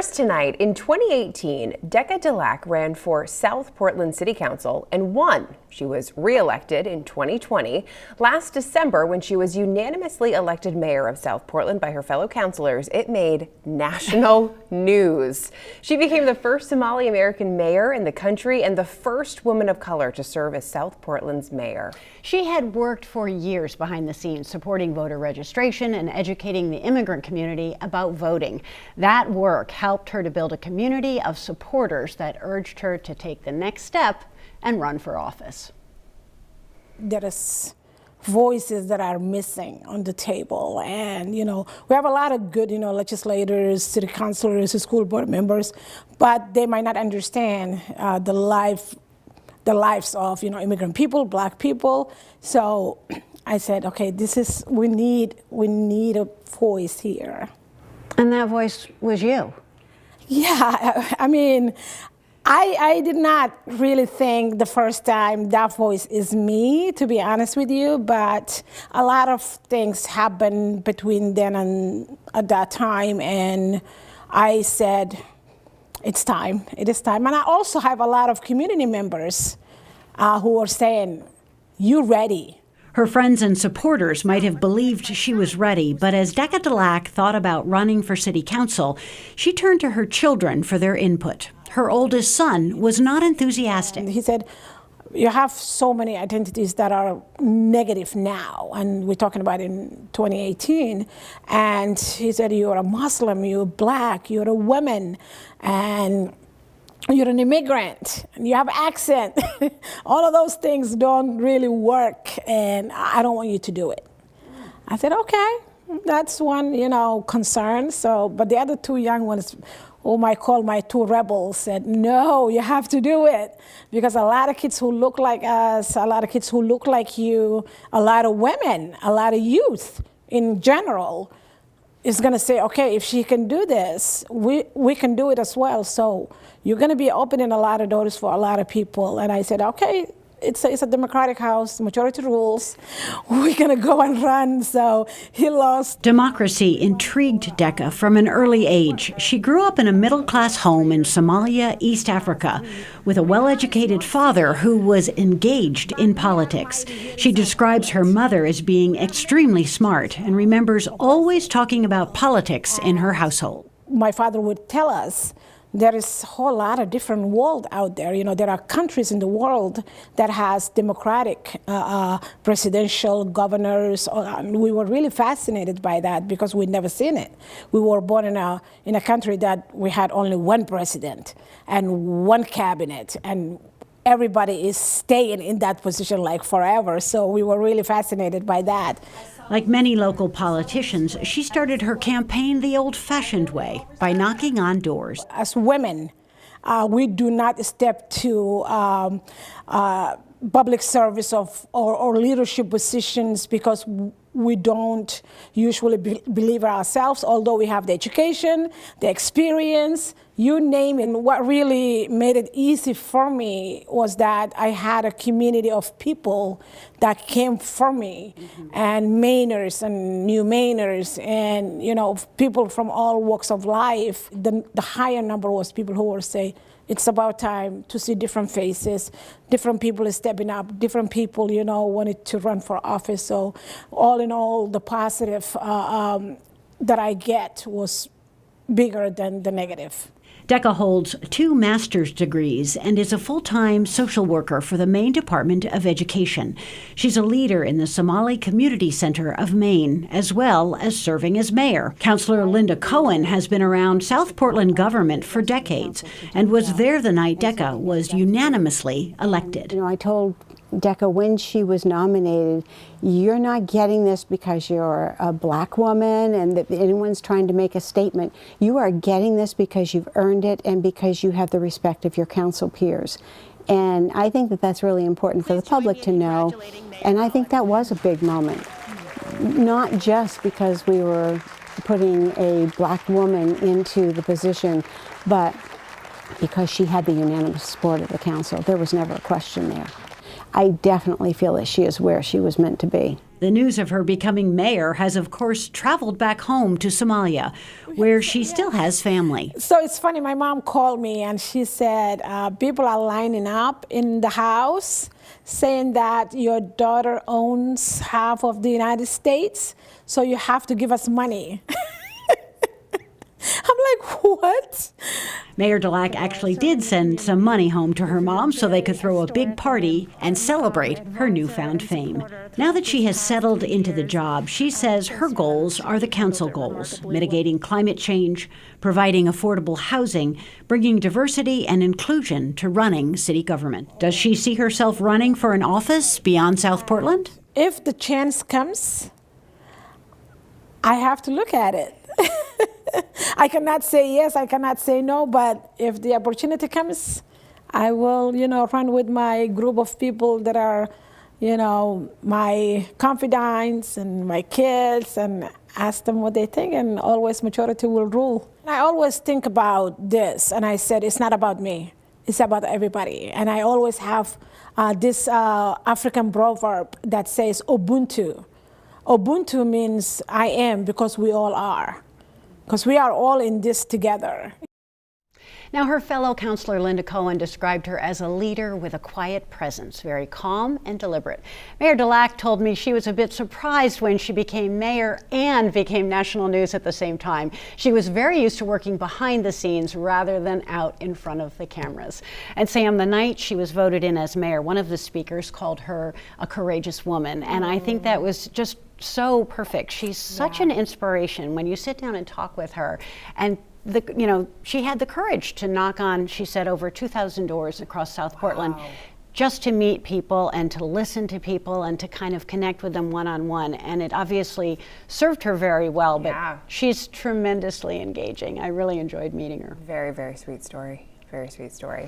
First tonight, in 2018, Deqa Dhalac ran for South Portland City Council and won. She was re-elected in 2020. Last December, when she was unanimously elected mayor of South Portland by her fellow councilors, it made national news. She became the first Somali American mayor in the country and the first woman of color to serve as South Portland's mayor. She had worked for years behind the scenes supporting voter registration and educating the immigrant community about voting. That work helped her to build a community of supporters that urged her to take the next step and run for office. There is voices that are missing on the table, and we have a lot of good legislators, city councilors, school board members, but they might not understand the lives of immigrant people, Black people. So I said, okay, we need a voice here. And that voice was you. Yeah, I mean, I did not really think the first time that voice is me, to be honest with you, but a lot of things happened between then and at that time, and I said, it's time, it is time. And I also have a lot of community members who are saying, you ready? Her friends and supporters might have believed she was ready, but as Deqa Dhalac thought about running for city council, she turned to her children for their input. Her oldest son was not enthusiastic. And he said, you have so many identities that are negative now, and we're talking about in 2018, and he said, you're a Muslim, you're Black, you're a woman, and you're an immigrant, and you have accent. All of those things don't really work, and I don't want you to do it. I said, okay, that's one, concern. So, but the other two young ones, whom I call my two rebels, said, no, you have to do it. Because a lot of kids who look like us, a lot of kids who look like you, a lot of women, a lot of youth in general, is going to say, okay, if she can do this, we can do it as well. So you're going to be opening a lot of doors for a lot of people. And I said, okay, it's a democratic house, majority rules. We're going to go and run. So he lost. Democracy intrigued Deqa from an early age. She grew up in a middle-class home in Somalia, East Africa, with a well-educated father who was engaged in politics. She describes her mother as being extremely smart and remembers always talking about politics in her household. My father would tell us, there is a whole lot of different world out there. There are countries in the world that has democratic presidential governors. And we were really fascinated by that because we'd never seen it. We were born in a country that we had only one president and one cabinet, and everybody is staying in that position like forever. So we were really fascinated by that. Like many local politicians, she started her campaign the old-fashioned way, by knocking on doors. As women, we do not step to public service or leadership positions because we don't usually believe ourselves, although we have the education, the experience, you name it. What really made it easy for me was that I had a community of people that came for me, and Mainers and new Mainers, and people from all walks of life. The higher number was people who would say, it's about time to see different faces, different people stepping up, different people, wanted to run for office. So all in all, the positive that I get was bigger than the negative. Deqa holds 2 master's degrees and is a full-time social worker for the Maine Department of Education. She's a leader in the Somali Community Center of Maine, as well as serving as mayor. Councillor Linda Cohen has been around South Portland government for decades and was there the night Deqa was unanimously elected. I told Deqa when she was nominated, you're not getting this because you're a Black woman and that anyone's trying to make a statement. You are getting this because you've earned it and because you have the respect of your council peers. And I think that that's really important for the public to know. And I think that was a big moment. Not just because we were putting a Black woman into the position, but because she had the unanimous support of the council. There was never a question there. I definitely feel that she is where she was meant to be. The news of her becoming mayor has, of course, traveled back home to Somalia, where she still has family. So it's funny, my mom called me and she said, people are lining up in the house saying that your daughter owns half of the United States, so you have to give us money. I'm like, what? Mayor Dhalac actually did send some money home to her mom so they could throw a big party and celebrate her newfound fame. Now that she has settled into the job, she says her goals are the council goals: mitigating climate change, providing affordable housing, bringing diversity and inclusion to running city government. Does she see herself running for an office beyond South Portland? If the chance comes, I have to look at it. I cannot say yes, I cannot say no, but if the opportunity comes, I will, run with my group of people that are, my confidants and my kids, and ask them what they think, and always majority will rule. I always think about this, and I said, it's not about me, it's about everybody. And I always have this African proverb that says Ubuntu. Ubuntu means I am, because we all are. Because we are all in this together. Now, her fellow councilor Linda Cohen described her as a leader with a quiet presence, very calm and deliberate. Mayor Dhalac told me she was a bit surprised when she became mayor and became national news at the same time. She was very used to working behind the scenes rather than out in front of the cameras. And Sam, the night she was voted in as mayor, one of the speakers called her a courageous woman. And I think that was just so perfect. She's such an inspiration when you sit down and talk with her. And she had the courage to knock on, she said, over 2,000 doors across South Portland, just to meet people and to listen to people and to kind of connect with them one-on-one. And it obviously served her very well, but she's tremendously engaging. I really enjoyed meeting her. Very, very sweet story. Very sweet story.